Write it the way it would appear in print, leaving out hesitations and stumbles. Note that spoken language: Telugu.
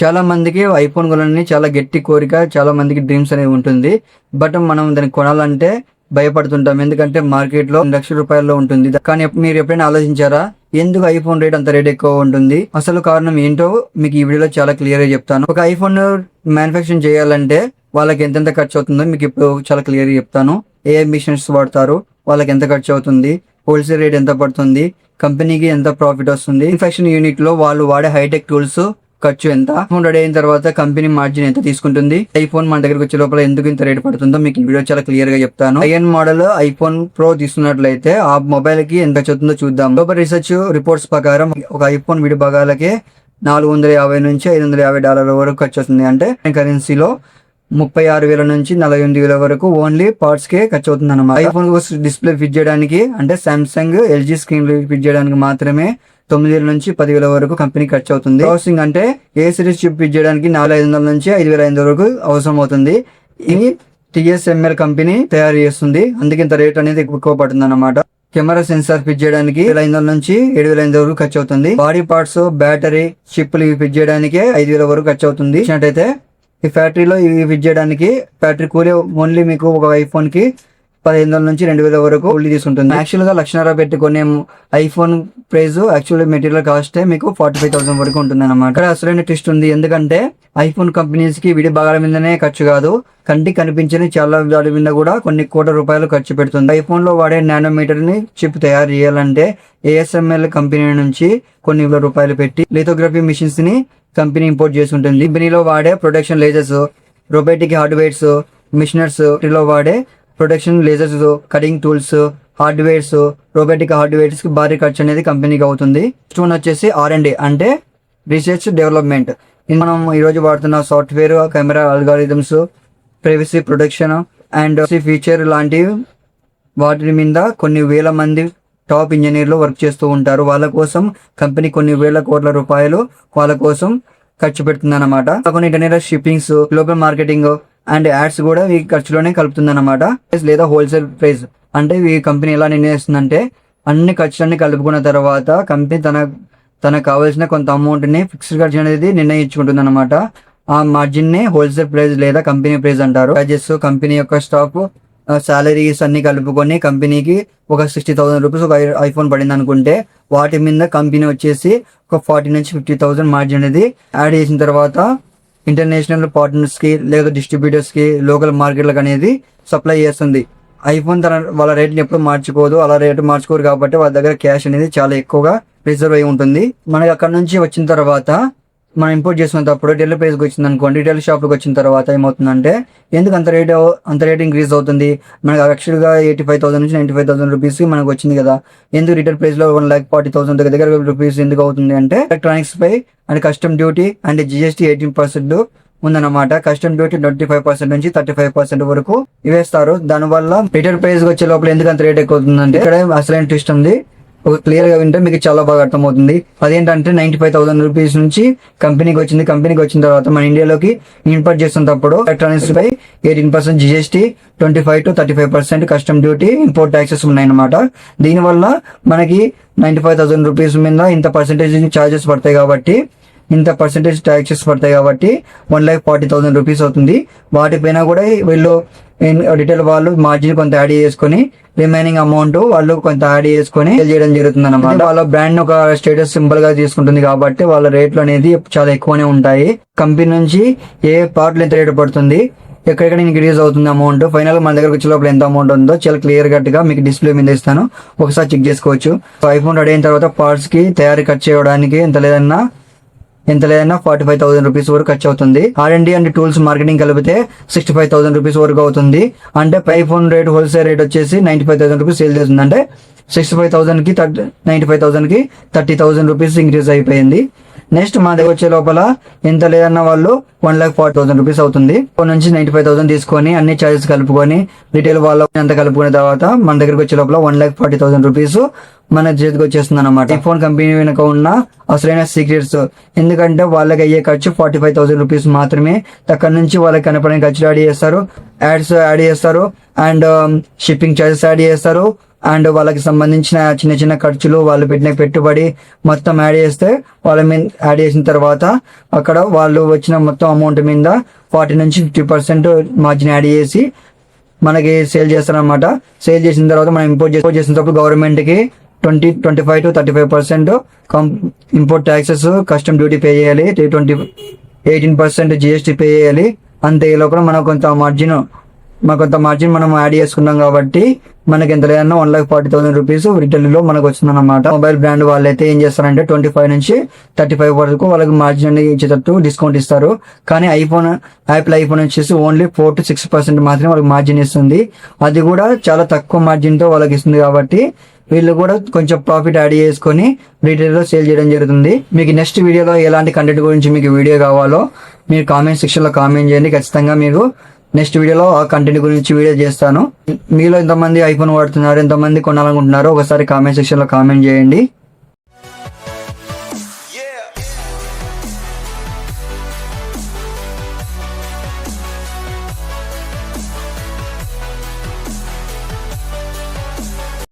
చాలా మందికి ఐఫోన్ కొనాలని చాలా గట్టి కోరిక, చాలా మందికి డ్రీమ్స్ అనేది ఉంటుంది. బట్ మనం దాన్ని కొనాలంటే భయపడుతుంటాం. ఎందుకంటే మార్కెట్ లో ₹1,00,000 ఉంటుంది. కానీ మీరు ఎప్పుడైనా ఆలోచించారా, ఎందుకు ఐఫోన్ రేట్ అంత రేట్ ఎక్కువ ఉంటుంది? అసలు కారణం ఏంటో మీకు ఈ వీడియోలో చాలా క్లియర్ గా చెప్తాను. ఒక ఐఫోన్ మ్యానుఫ్యాక్చరింగ్ చేయాలంటే వాళ్ళకి ఎంతెంత ఖర్చు అవుతుందో మీకు ఇప్పుడు చాలా క్లియర్ గా చెప్తాను. ఏ మిషన్స్ వాడతారు, వాళ్ళకి ఎంత ఖర్చు అవుతుంది, హోల్సేల్ రేట్ ఎంత పడుతుంది, కంపెనీకి ఎంత ప్రాఫిట్ వస్తుంది, మ్యానుఫ్యాక్చరింగ్ యూనిట్ లో వాళ్ళు వాడే హైటెక్ టూల్స్ ఖర్చు ఎంత, ఫోన్ రెడీ అయిన తర్వాత కంపెనీ మార్జిన్ ఎంత తీసుకుంటుంది, ఐఫోన్ మన దగ్గరకు వచ్చే లోపల ఎందుకు ఇంత రేట్ పడుతుందో మీకు ఈ వీడియో చాలా క్లియర్ గా చెప్తాను. ఐఎన్ మోడల్ ఐఫోన్ ప్రో తీసుకున్నట్లయితే ఆ మొబైల్ కి ఎంత అవుతుందో చూద్దాం. గ్లోబల్ రీసెర్చ్ రిపోర్ట్స్ ప్రకారం ఒక ఐఫోన్ విడి భాగాలకే $450 నుంచి $550 వరకు ఖర్చు వస్తుంది. అంటే కరెన్సీలో 36,000 నుంచి 48,000 వరకు ఓన్లీ పార్ట్స్ కే ఖర్చు అవుతుంది అన్నమాట. ఐఫోన్ డిస్ప్లే ఫిట్ చేయడానికి అంటే సామ్సంగ్ ఎల్జీ స్క్రీన్ ఫిట్ చేయడానికి మాత్రమే 9,000 నుంచి 10,000 వరకు కంపెనీ ఖర్చు అవుతుంది. ప్రాసెసింగ్ అంటే ఏ సిరీస్ చిప్ ఫిట్ చేయడానికి 4,500 నుంచి 5,500 వరకు అవసరం అవుతుంది. ఇది TSMC కంపెనీ తయారు చేస్తుంది, అందుకే ఇంత రేట్ అనేది ఎక్కువ పడుతుంది అన్నమాట. కెమెరా సెన్సార్ ఫిట్ చేయడానికి 5,000 నుంచి 7,500 వరకు ఖర్చు అవుతుంది. బాడీ పార్ట్స్, బ్యాటరీ, చిప్లు ఫిట్ చేయడానికి 5,000 వరకు ఖర్చు అవుతుంది. అయితే ఈ ఫ్యాక్టరీలో ఇవి ఫిట్ చేయడానికి ఫ్యాక్టరీ కూలీ ఓన్లీ మీకు ఒక ఐఫోన్ కి 1,500 నుంచి 2,000 వరకు కూలీ తీసుకుంటుంది. యాక్చువల్ గా 1,00,000 పెట్టుకునే iPhone price actual material cost మీకు 45,000 వరకు ఉంటుంది అన్నమాట. ఇక్కడ అసలైన ట్విస్ట్ ఉంది. ఎందుకంటే ఐఫోన్ కంపెనీస్ కి విడి భాగాల మీదనే ఖర్చు కాదు, కంటికి కనిపించని చాలా వాటి మీద కూడా కొన్ని కోట్ల రూపాయలు ఖర్చు పెడుతుంది. ఐఫోన్ లో వాడే నానోమీటర్ ని చిప్ తయారు చేయాలంటే ASML కంపెనీ నుంచి కొన్ని వేల రూపాయలు పెట్టి లిథోగ్రఫీ మిషన్స్ ని కంపెనీ ఇంపోర్ట్ చేసుకుంటుంది. కంపెనీలో వాడే ప్రొడక్షన్ లేజర్స్, రోబోటిక్ హార్డ్వేర్స్, మిషనర్స్ లో వాడే production lasers, cutting tools, hardwares, robotic hardwares కి భారీ ఖర్చు అనేది కంపెనీకి అవుతుంది. నెక్స్ట్ వచ్చేసి R&D అంటే రీసెర్చ్ డెవలప్మెంట్. మనం ఈ రోజు వాడుతున్న software, camera algorithms, privacy protection and feature లాంటి వాటి మీద కొన్ని వేల మంది టాప్ ఇంజనీర్లు వర్క్ చేస్తూ ఉంటారు. వాళ్ళ కోసం కంపెనీ కొన్ని వేల కోట్ల రూపాయలు వాళ్ళ కోసం ఖర్చు పెడుతుంది అనమాట. కొన్ని internet shippings, global marketing and ads కూడా ఈ ఖర్చులోనే కలుపుతుంది అనమాట. లేదా హోల్సేల్ ప్రైస్ అంటే ఈ కంపెనీ ఎలా నిర్ణయిస్తుందంటే అన్ని ఖర్చులన్నీ కలుపుకున్న తర్వాత కంపెనీ తనకు కావాల్సిన కొంత అమౌంట్ ని ఫిక్స్డ్ ఖర్చు అనేది నిర్ణయించుకుంటుంది అనమాట. ఆ మార్జిన్ ని హోల్సేల్ ప్రైస్ లేదా కంపెనీ ప్రైస్ అంటారు. కంపెనీ యొక్క స్టాఫ్ సాలరీస్ అన్ని కలుపుకొని కంపెనీకి ఒక 60,000 రూపీస్ ఒక ఐఫోన్ పడింది అనుకుంటే వాటి మీద కంపెనీ వచ్చేసి ఒక 40 నుంచి 50,000 మార్జిన్ అనేది యాడ్ చేసిన తర్వాత ఇంటర్నేషనల్ పార్ట్నర్స్ కి లేదా డిస్ట్రిబ్యూటర్స్ కి, లోకల్ మార్కెట్లకు అనేది సప్లై చేస్తుంది. ఐఫోన్ వాళ్ళ రేట్ని ఎప్పుడు మార్చుకోదు, అలా రేటు మార్చుకోరు కాబట్టి వాళ్ళ దగ్గర క్యాష్ అనేది చాలా ఎక్కువగా రిజర్వ్ అయి ఉంటుంది. మనకి అక్కడ నుంచి వచ్చిన తర్వాత మనం ఇంపోర్ట్ చేసుకునేటప్పుడు రిటైల్ ప్రైస్కి వచ్చింది అనుకోండి, రిటైల్ షాప్కి వచ్చిన తర్వాత ఏమవుతుందంటే ఎందుకు అంత రేట్ ఇంక్రీజ్ అవుతుంది? మనకి యాక్చువల్గా 85,000 నుంచి 95,000 రూపీస్ మనకు వచ్చింది కదా, ఎందుకు రిటైల్ ప్రైస్ లో 1,40,000 దగ్గర రూపీస్ ఎందుకు అవుతుంది అంటే ఎలక్ట్రానిక్స్ పై and custom duty and GST 18% ఉందన్నమాట. కస్టమ్ డ్యూటీ 25% నుంచి 35% వరకు వేస్తారు. దానివల్ల రిటైల్ ప్రైస్ వచ్చే లోపల ఎందుకు అంత రేట్ ఎక్కువ అవుతుందంటే ఇక్కడ అసలైన ట్విస్ట్ ఉంది. ఒక క్లియర్ గా వింటే మీకు చాలా బాగా అర్థమవుతుంది. అదేంటంటే 95,000 రూపీస్ నుంచి కంపెనీకి వచ్చింది. కంపెనీకి వచ్చిన తర్వాత మన ఇండియాలోకి ఇంపోర్ట్ చేస్తున్నప్పుడు ఎలక్ట్రానిక్స్ పై 18% GST, 25 to 35% custom duty, import taxes ఉన్నాయన్నమాట. దీనివల్ల మనకి 95,000 రూపీస్ మీద ఇంత పర్సెంటేజ్ ఛార్జెస్ పడతాయి కాబట్టి, ఇంత పర్సెంటేజ్ ట్యాక్సెస్ పడతాయి కాబట్టి 1,40,000 రూపీస్ అవుతుంది. వాటిపైన కూడా వీళ్ళు రిటైల్ వాళ్ళు మార్జిన్ కొంత యాడ్ చేసుకొని రిమైనింగ్ అమౌంట్ వాళ్ళు కొంత యాడ్ చేసుకొని చేయడం జరుగుతుంది అన్నమాట. వాళ్ళ బ్రాండ్ ఒక స్టేటస్ సింబల్ గా తీసుకుంటుంది కాబట్టి వాళ్ళ రేట్లు అనేది చాలా ఎక్కువనే ఉంటాయి. కంపెనీ నుంచి ఏ పార్ట్లు ఎంత రేటు పడుతుంది, ఎక్కడెక్కడ ఇంక్రీజ్ అవుతుంది అమౌంట్, ఫైనల్ మన దగ్గరకు వచ్చే లోపల ఎంత అమౌంట్ ఉందో చాలా క్లియర్ గా మీకు డిస్ప్లే మీద ఇస్తాను, ఒకసారి చెక్ చేసుకోవచ్చు. ఐఫోన్ రెడీ అయిన తర్వాత పార్ట్స్ కి తయారీ ఖర్చు చేయడానికి ఎంత లేదన్నా 45,000 రూపీస్ వరకు ఖర్చు అవుతుంది. R&D అండ్ టూల్స్ మార్కెటింగ్ కలిపితే 65,000 రూపీస్ వరకు అవుతుంది. అంటే ఐఫోన్ రేట్ హోల్సేల్ రేట్ వచ్చేసి 95,000 రూపీస్ సేల్ చేస్తుంది. అంటే 65,000 కి 95,000 కి 30,000 రూపీస్ ఇంక్రీజ్ అయిపోయింది. నెక్స్ట్ మా దగ్గర వచ్చే లోపల ఎంత లేదన్న వాళ్ళు 1,40,000 రూపీస్ అవుతుంది. నుంచి 95,000 తీసుకొని అన్ని చార్జెస్ కలుపుకొని రిటైల్ వాళ్ళ అంత కలుపుకున్న తర్వాత మన దగ్గరకు వచ్చే లోపల 1,40,000 రూపీస్ మన చేతికి వచ్చేస్తుంది అనమాట. ఐఫోన్ కంపెనీ వెనుక ఉన్న అసలైన సీక్రెట్స్. ఎందుకంటే వాళ్ళకి అయ్యే ఖర్చు 45,000 రూపీస్ మాత్రమే. అక్కడ నుంచి వాళ్ళకి కనపడిన ఖర్చులు యాడ్ చేస్తారు, యాడ్స్ యాడ్ చేస్తారు అండ్ షిప్పింగ్ చార్జెస్ యాడ్ చేస్తారు అండ్ వాళ్ళకి సంబంధించిన చిన్న చిన్న ఖర్చులు, వాళ్ళు పెట్టిన పెట్టుబడి మొత్తం యాడ్ చేస్తే, వాళ్ళ మీద యాడ్ చేసిన తర్వాత అక్కడ వాళ్ళు వచ్చిన మొత్తం అమౌంట్ మీద 40 నుంచి 50% మార్జిన్ యాడ్ చేసి మనకి సేల్ చేస్తారనమాట. సేల్ చేసిన తర్వాత మనం ఇంపోర్ట్ చేసినప్పుడు గవర్నమెంట్కి 25 to 35% import taxes, custom duty pay చేయాలి. 18% జిఎస్టీ పే చేయాలి. అంతే. ఈ లోపల మనకు కొంత మార్జిన్ మనం యాడ్ చేసుకున్నాం కాబట్టి మనకి ఎంత లేదన్నా 1,40,000 రూపీస్ రిటైల్లో మనకు వస్తుందన్నమాట. మొబైల్ బ్రాండ్ వాళ్ళైతే ఏం చేస్తారంటే 25 నుంచి 35 వరకు వాళ్ళకి మార్జిన్ అనేది ఇచ్చేటట్టు డిస్కౌంట్ ఇస్తారు. కానీ యాపిల్ ఐఫోన్ వచ్చేసి ఓన్లీ 4 to 6% మాత్రమే వాళ్ళకి మార్జిన్ ఇస్తుంది. అది కూడా చాలా తక్కువ మార్జిన్తో వాళ్ళకి ఇస్తుంది కాబట్టి వీళ్ళు కూడా కొంచెం ప్రాఫిట్ యాడ్ చేసుకొని రీటైల్లో సేల్ చేయడం జరుగుతుంది. మీకు నెక్స్ట్ వీడియోలో ఎలాంటి కంటెంట్ గురించి మీకు వీడియో కావాలో మీరు కామెంట్ సెక్షన్లో కామెంట్ చేయండి. ఖచ్చితంగా మీకు నెక్స్ట్ వీడియోలో ఆ కంటెంట్ గురించి వీడియో చేస్తాను. మీలో ఎంతమంది ఐఫోన్ వాడుతున్నారు, ఎంతమంది కొనాలనుకుంటున్నారో ఒకసారి కామెంట్ సెక్షన్లో కామెంట్ చేయండి.